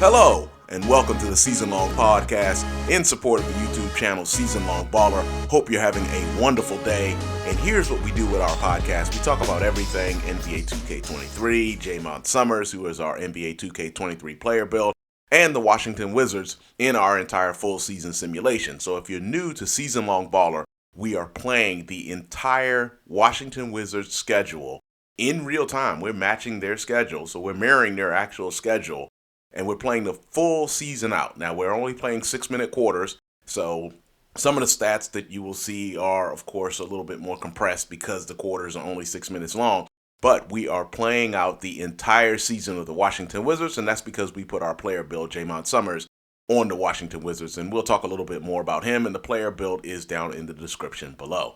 Hello, and welcome to the Season Long Podcast in support of the YouTube channel Season Long Baller. Hope you're having a wonderful day. And here's what we do with our podcast. We talk about everything NBA 2K23, Jaymont Summerz, who is our NBA 2K23 player build, and the Washington Wizards in our entire full season simulation. So if you're new to Season Long Baller, we are playing the entire Washington Wizards schedule in real time. We're matching their schedule, so we're mirroring their actual schedule. And we're playing the full season out. Now, we're only playing 6-minute quarters, so some of the stats that you will see are, of course, a little bit more compressed because the quarters are only 6 minutes long. But we are playing out the entire season of the Washington Wizards, and that's because we put our player build, Jaymont Summerz, on the Washington Wizards. And we'll talk a little bit more about him, and the player build is down in the description below.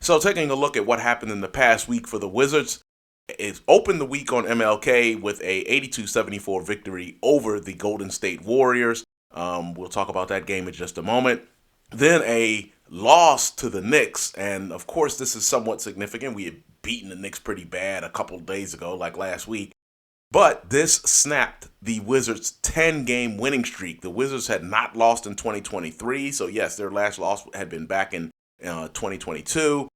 So taking a look at what happened in the past week for the Wizards, it opened the week on MLK with a 82-74 victory over the Golden State Warriors. We'll talk about that game in just a moment. Then a loss to the Knicks, and of course this is somewhat significant. We had beaten the Knicks pretty bad a couple of days ago, like last week. But this snapped the Wizards' 10-game winning streak. The Wizards had not lost in 2023, so yes, their last loss had been back in 2022.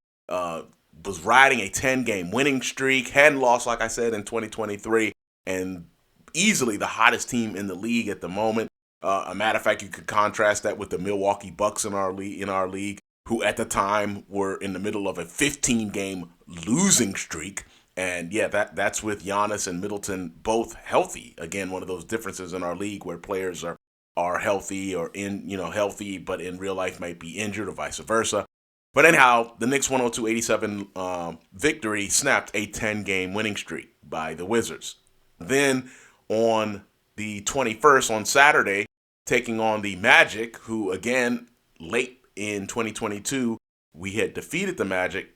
Was riding a 10-game winning streak, hadn't lost, like I said, in 2023, and easily the hottest team in the league at the moment. A matter of fact, you could contrast that with the Milwaukee Bucks in our league, who at the time were in the middle of a 15-game losing streak. And yeah, that's with Giannis and Middleton both healthy. Again, one of those differences in our league where players are healthy or healthy, but in real life might be injured or vice versa. But anyhow, the Knicks 102-87 victory snapped a 10-game winning streak by the Wizards. Then on the 21st, on Saturday, taking on the Magic, who again, late in 2022, we had defeated the Magic.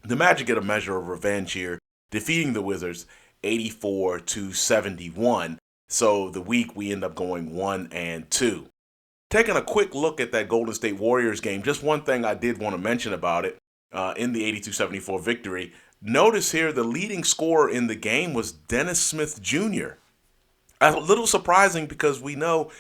The Magic get a measure of revenge here, defeating the Wizards 84-71. So the week we end up going 1-2. Taking a quick look at that Golden State Warriors game, just one thing I did want to mention about it in the 82-74 victory. Notice here the leading scorer in the game was Dennis Smith Jr. A little surprising because we know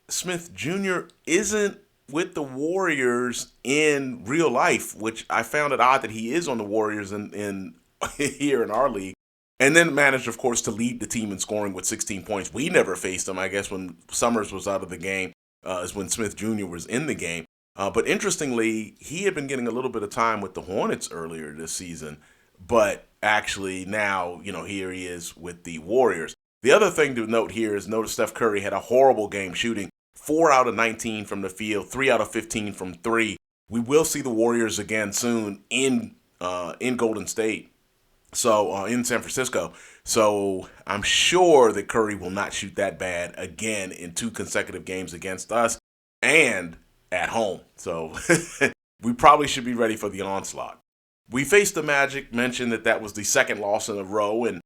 Smith Jr. isn't with the Warriors in real life, which I found it odd that he is on the Warriors in here in our league. And then managed, of course, to lead the team in scoring with 16 points. We never faced him, I guess, when Summerz was out of the game. Is when Smith Jr. was in the game. But interestingly, he had been getting a little bit of time with the Hornets earlier this season. But actually now, here he is with the Warriors. The other thing to note here is notice Steph Curry had a horrible game shooting 4 out of 19 from the field, 3 out of 15 from 3. We will see the Warriors again soon in Golden State. So in San Francisco. So I'm sure that Curry will not shoot that bad again in 2 consecutive games against us and at home. So we probably should be ready for the onslaught. We faced the Magic, mentioned that was the second loss in a row and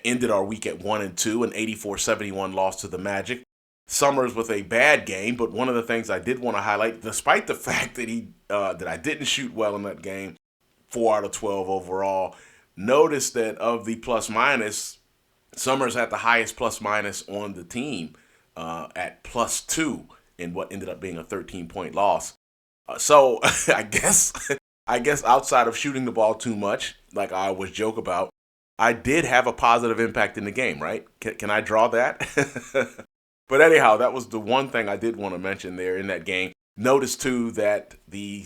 ended our week at 1-2, an 84-71 loss to the Magic. Summerz with a bad game, but one of the things I did want to highlight, despite the fact that that I didn't shoot well in that game, 4 out of 12 overall, notice that of the plus-minus, Summerz had the highest plus-minus on the team at +2 in what ended up being a 13-point loss. So I guess outside of shooting the ball too much, like I always joke about, I did have a positive impact in the game, right? Can I draw that? But anyhow, that was the one thing I did want to mention there in that game. Notice, too, that the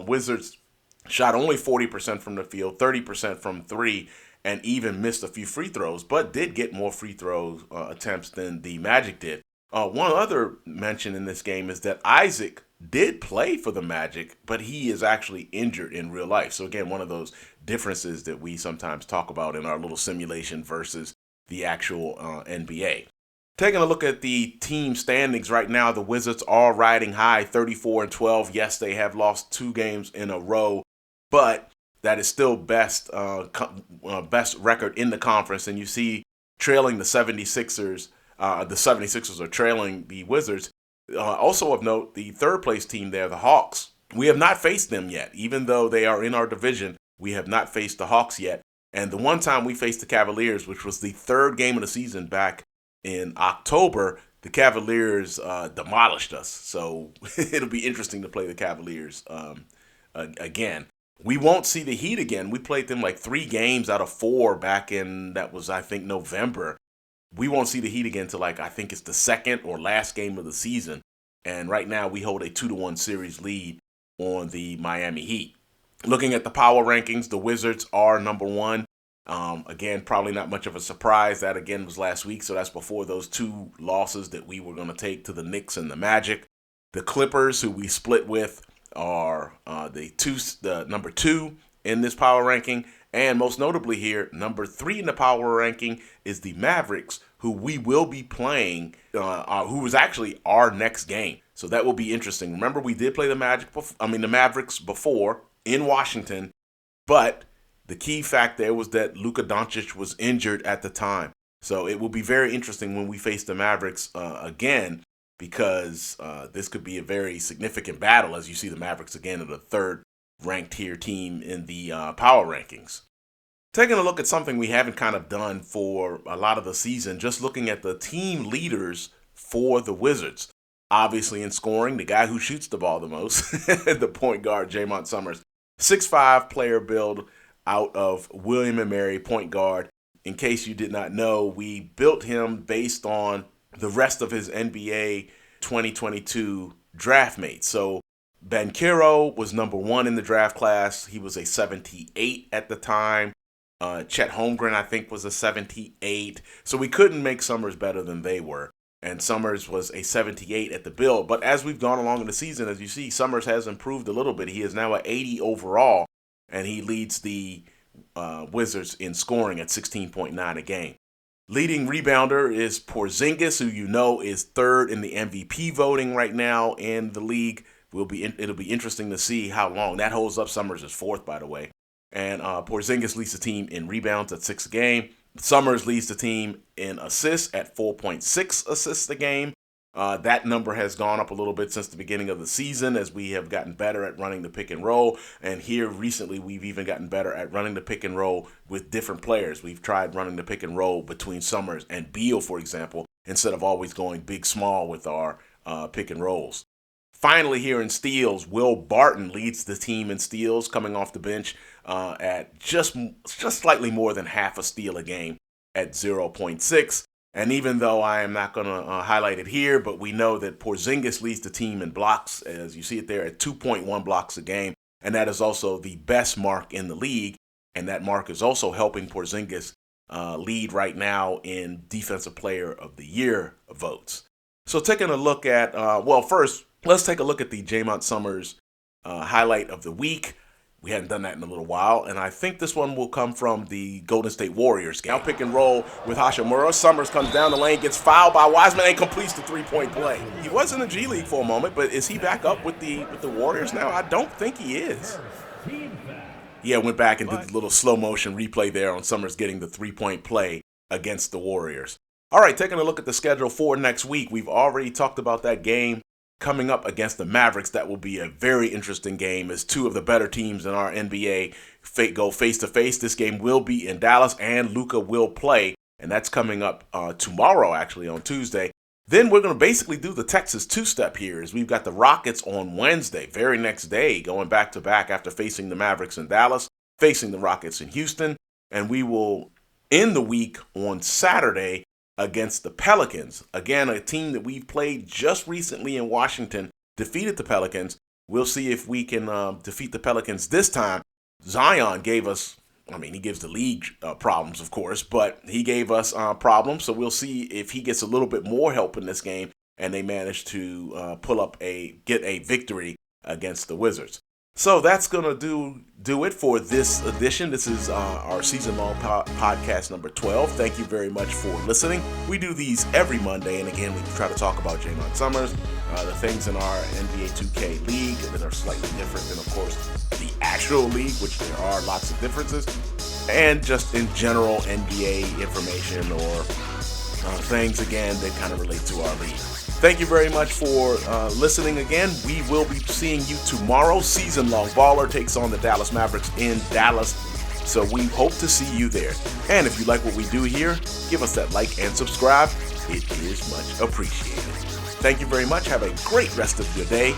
Wizards shot only 40% from the field, 30% from 3, and even missed a few free throws, but did get more free throw attempts than the Magic did. One other mention in this game is that Isaac did play for the Magic, but he is actually injured in real life. So again, one of those differences that we sometimes talk about in our little simulation versus the actual NBA. Taking a look at the team standings right now, the Wizards are riding high, 34-12. Yes, they have lost 2 games in a row, but that is still best record in the conference. And you see trailing the 76ers. The 76ers are trailing the Wizards. Also of note, the third place team there, the Hawks, we have not faced them yet. Even though they are in our division, we have not faced the Hawks yet. And the one time we faced the Cavaliers, which was the third game of the season back in October, the Cavaliers demolished us. So it'll be interesting to play the Cavaliers again. We won't see the Heat again. We played them like 3 games out of 4 back in, that was, I think, November. We won't see the Heat again until I think it's the second or last game of the season. And right now we hold a 2-1 series lead on the Miami Heat. Looking at the power rankings, the Wizards are number 1. Again, probably not much of a surprise. That, again, was last week, so that's before those 2 losses that we were going to take to the Knicks and the Magic. The Clippers, who we split with, are the number 2 in this power ranking. And most notably here, number 3 in the power ranking is the Mavericks, who we will be playing, who is actually our next game. So that will be interesting. Remember, we did play the Mavericks before in Washington, but the key fact there was that Luka Doncic was injured at the time. So it will be very interesting when we face the Mavericks again, because this could be a very significant battle, as you see the Mavericks again are the 3rd ranked tier team in the power rankings. Taking a look at something we haven't kind of done for a lot of the season, just looking at the team leaders for the Wizards. Obviously in scoring, the guy who shoots the ball the most, the point guard, Jaymont Summerz. 6'5", player build out of William & Mary, point guard. In case you did not know, we built him based on the rest of his NBA 2022 draft mates. So Banchero was number 1 in the draft class. He was a 78 at the time. Chet Holmgren, I think, was a 78. So we couldn't make Summerz better than they were. And Summerz was a 78 at the build. But as we've gone along in the season, as you see, Summerz has improved a little bit. He is now at 80 overall, and he leads the Wizards in scoring at 16.9 a game. Leading rebounder is Porzingis, who you know is 3rd in the MVP voting right now in the league. It'll be interesting to see how long that holds up. Summerz is 4th, by the way. And Porzingis leads the team in rebounds at 6 a game. Summerz leads the team in assists at 4.6 assists a game. That number has gone up a little bit since the beginning of the season as we have gotten better at running the pick and roll. And here recently, we've even gotten better at running the pick and roll with different players. We've tried running the pick and roll between Summerz and Beal, for example, instead of always going big-small with our pick and rolls. Finally, here in steals, Will Barton leads the team in steals, coming off the bench at just slightly more than half a steal a game at 0.6. And even though I am not going to highlight it here, but we know that Porzingis leads the team in blocks, as you see it there, at 2.1 blocks a game. And that is also the best mark in the league. And that mark is also helping Porzingis lead right now in Defensive Player of the Year votes. So taking a look at, first, let's take a look at the Jaymont Summerz highlight of the week. We hadn't done that in a little while, and I think this one will come from the Golden State Warriors game. Now pick and roll with Hachimura. Summerz comes down the lane, gets fouled by Wiseman, and completes the 3-point play. He was in the G League for a moment, but is he back up with the Warriors now? I don't think he is. Yeah, went back and did the little slow motion replay there on Summerz getting the 3-point play against the Warriors. All right, taking a look at the schedule for next week. We've already talked about that game coming up against the Mavericks. That will be a very interesting game as 2 of the better teams in our NBA go face-to-face. This game will be in Dallas, and Luka will play, and that's coming up tomorrow, actually, on Tuesday. Then we're going to basically do the Texas two-step here, as we've got the Rockets on Wednesday, very next day, going back-to-back after facing the Mavericks in Dallas, facing the Rockets in Houston, and we will end the week on Saturday against the Pelicans. Again, a team that we've played just recently in Washington, defeated the Pelicans. We'll see if we can defeat the Pelicans this time. Zion gave us, he gives the league problems, of course, but he gave us problems. So we'll see if he gets a little bit more help in this game and they manage to get a victory against the Wizards. So that's going to do it for this edition. This is our season-long podcast number 12. Thank you very much for listening. We do these every Monday, and again, we try to talk about Jaymont Summerz, the things in our NBA 2K league that are slightly different than, of course, the actual league, which there are lots of differences, and just in general NBA information or things, again, that kind of relate to our league. Thank you very much for listening again. We will be seeing you tomorrow. Season-long baller takes on the Dallas Mavericks in Dallas. So we hope to see you there. And if you like what we do here, give us that like and subscribe. It is much appreciated. Thank you very much. Have a great rest of your day.